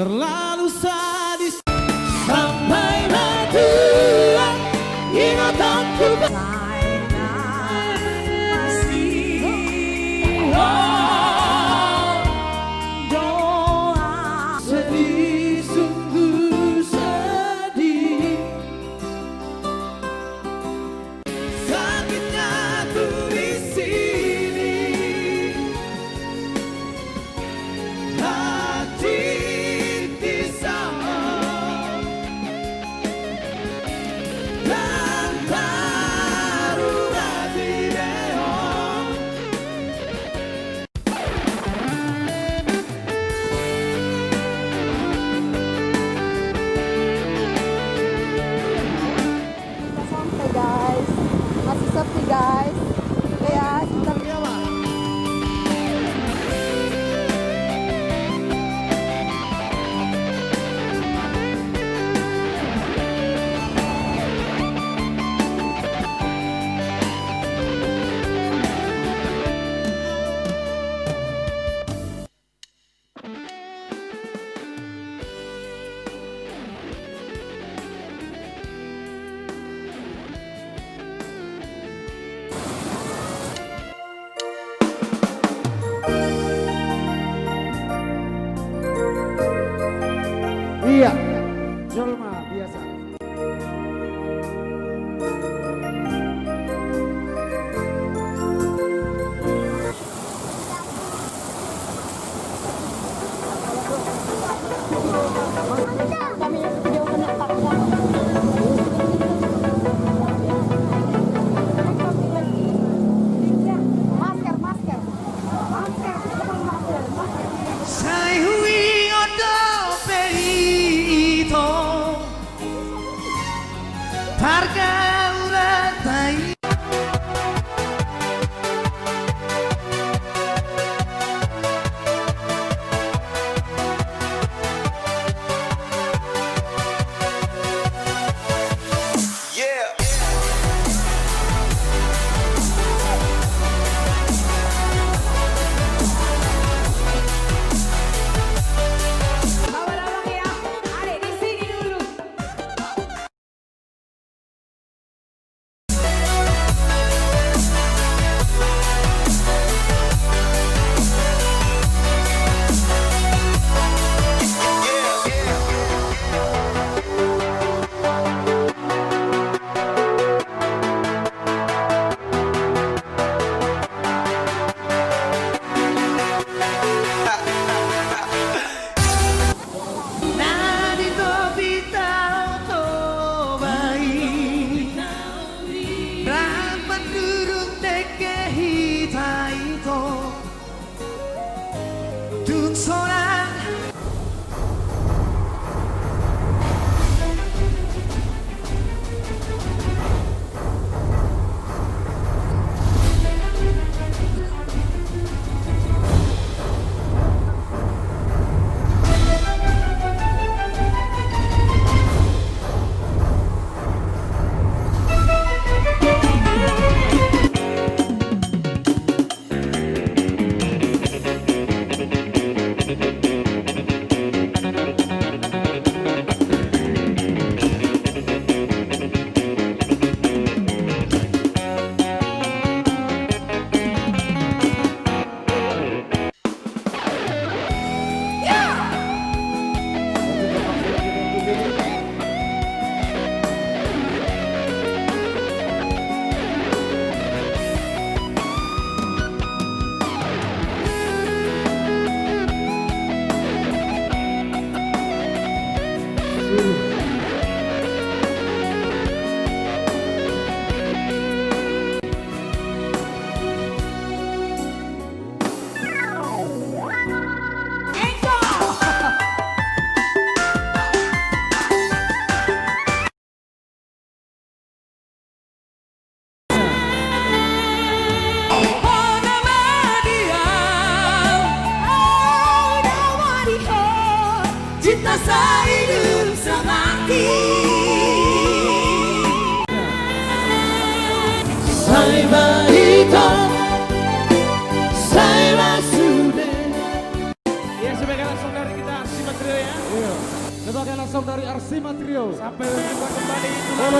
terlalu sadis sampai matilah ingatanku. Sedih, sungguh sedih, sakitnya ku di sini, hati pisah dan darurat di reon. Sampai guys, masih sepi guys. Ya, kita Iya, Jolma biasa. kami video menetapkan masker. Sai hui odo perito Targa uratai. Abang-abang ya, adek di sini dulu. Nadi tobita otobai Rapat durung teke hitai to Dun soran Cinta sehidup semati Sai bahito Sai basude. Ya, sebagai langsung dari kita simak Trio ya. Iya. Kita akan langsung dari Arsima Trio. Sampai berjumpa kembali. Kalau